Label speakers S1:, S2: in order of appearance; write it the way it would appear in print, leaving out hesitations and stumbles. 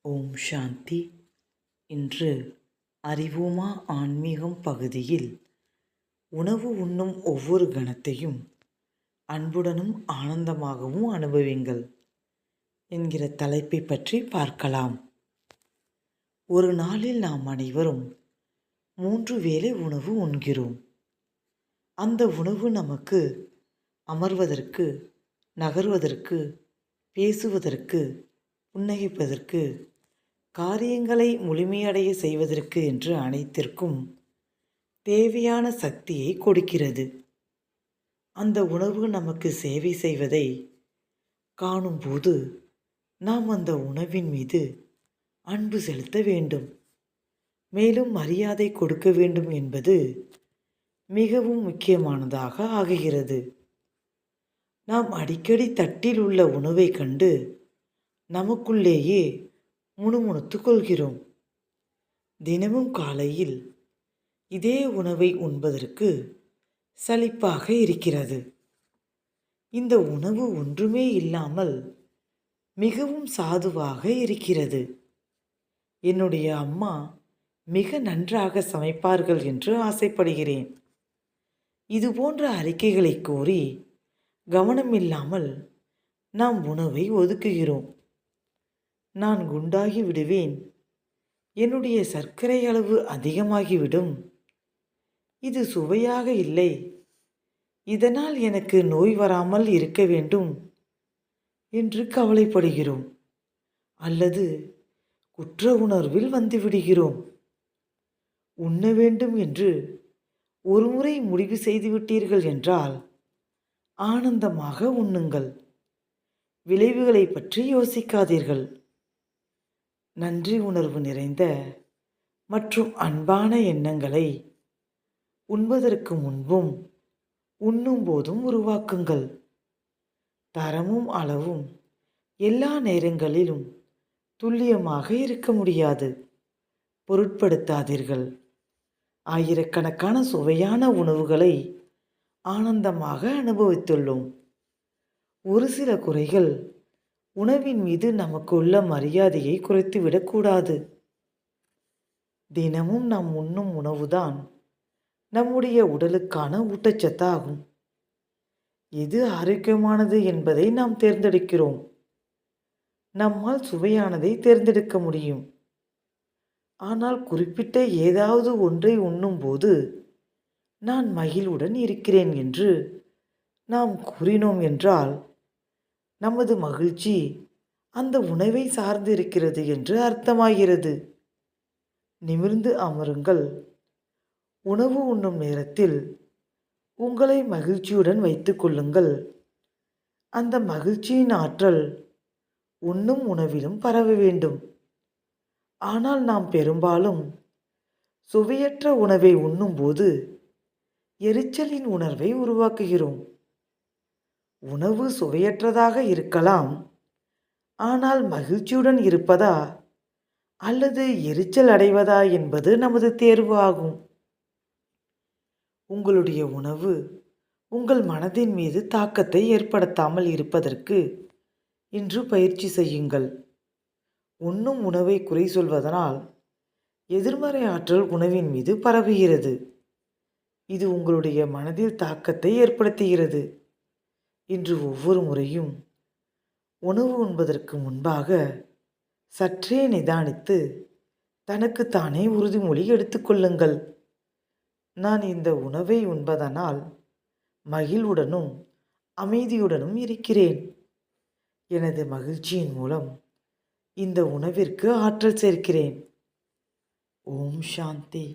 S1: ஓம் சாந்தி. இன்று அறிவோமா ஆன்மீகம் பகுதியில் உணவு உண்ணும் ஒவ்வொரு கணத்தையும் அன்புடனும் ஆனந்தமாகவும் அனுபவிங்கள் என்கிற தலைப்பை பற்றி பார்க்கலாம். ஒரு நாளில் நாம் அனைவரும் 3 வேளை உணவு உண்கிறோம். அந்த உணவு நமக்கு அமர்வதற்கு, நகர்வதற்கு, பேசுவதற்கு, புன்னகைப்பதற்கு, காரியங்களை முழுமையடைய செய்வதற்கு என்று அனைத்திற்கும் தேவையான சக்தியை கொடுக்கிறது. அந்த உணவு நமக்கு சேவை செய்வதை காணும்போது நாம் அந்த உணவின் மீது அன்பு செலுத்த வேண்டும், மேலும் மரியாதை கொடுக்க வேண்டும் என்பது மிகவும் முக்கியமானதாக ஆகுகிறது. நாம் அடிக்கடி தட்டில் உள்ள உணவை கண்டு நமக்குள்ளேயே முணுமுணுத்துக் கொள்கிறோம். தினமும் காலையில் இதே உணவை உண்பதற்கு சலிப்பாக இருக்கிறது. இந்த உணவு ஒன்றுமே இல்லாமல் மிகவும் சாதுவாக இருக்கிறது. என்னுடைய அம்மா மிக நன்றாக சமைப்பார்கள் என்று ஆசைப்படுகிறேன். இதுபோன்ற அறிக்கைகளை கூறி கவனமில்லாமல் நாம் உணவை ஒதுக்குகிறோம். நான் குண்டாகி விடுவேன், என்னுடைய சர்க்கரை அளவு அதிகமாகிவிடும், இது சுவையாக இல்லை, இதனால் எனக்கு நோய் வராமல் இருக்க வேண்டும் என்று கவலைப்படுகிறோம். அல்லது குற்ற உணர்வில் வந்துவிடுகிறோம். உண்ண வேண்டும் என்று ஒருமுறை முடிவு செய்துவிட்டீர்கள் என்றால் ஆனந்தமாக உண்ணுங்கள். விளைவுகளை பற்றி யோசிக்காதீர்கள். நன்றி உணர்வு நிறைந்த மற்றும் அன்பான எண்ணங்களை உண்பதற்கு முன்பும் உண்ணும் போதும் உருவாக்குங்கள். தரமும் அளவும் எல்லா நேரங்களிலும் துல்லியமாக இருக்க முடியாது. பொருட்படுத்தாதீர்கள். ஆயிரக்கணக்கான சுவையான உணவுகளை ஆனந்தமாக அனுபவித்துள்ளோம். ஒரு சில குறைகள் உணவின் மீது நமக்கு உள்ள மரியாதையை குறைத்துவிடக்கூடாது. தினமும் நாம் உண்ணும் உணவுதான் நம்முடைய உடலுக்கான ஊட்டச்சத்தாகும். எது ஆரோக்கியமானது என்பதை நாம் தேர்ந்தெடுக்கிறோம். நம்மால் சுவையானதை தேர்ந்தெடுக்க முடியும். ஆனால் குறிப்பிட்ட ஏதாவது ஒன்றை உண்ணும்போது நான் மகிழ்வுடன் இருக்கிறேன் என்று நாம் கூறினோம் என்றால் நமது மகிழ்ச்சி அந்த உணவை சார்ந்து இருக்கிறது என்று அர்த்தமாகிறது. நிமிர்ந்து அமருங்கள். உணவு உண்ணும் நேரத்தில் உங்களை மகிழ்ச்சியுடன் வைத்துக் கொள்ளுங்கள். அந்த மகிழ்ச்சியின் ஆற்றல் உண்ணும் உணவிலும் பரவ வேண்டும். ஆனால் நாம் பெரும்பாலும் சுவையற்ற உணவை உண்ணும்போது எரிச்சலின் உணர்வை உருவாக்குகிறோம். உணவு சுவையற்றதாக இருக்கலாம், ஆனால் மகிழ்ச்சியுடன் இருப்பதா அல்லது எரிச்சல் அடைவதா என்பது நமது தேர்வு ஆகும். உங்களுடைய உணவு உங்கள் மனதின் மீது தாக்கத்தை ஏற்படுத்தாமல் இருப்பதற்கு இன்று பயிற்சி செய்யுங்கள். உண்ணும் உணவை குறை சொல்வதனால் எதிர்மறை ஆற்றல் உணவின் மீது பரவுகிறது. இது உங்களுடைய மனதில் தாக்கத்தை ஏற்படுத்துகிறது. இன்று ஒவ்வொரு முறையும் உணவு உண்பதற்கு முன்பாக சற்றே நிதானித்து தனக்குத்தானே உறுதிமொழி எடுத்துக்கொள்ளுங்கள். நான் இந்த உணவை உண்பதனால் மகிழ்வுடனும் அமைதியுடனும் இருக்கிறேன். எனது மகிழ்ச்சியின் மூலம் இந்த உணவிற்கு ஆற்றல் சேர்க்கிறேன். ஓம் சாந்தி.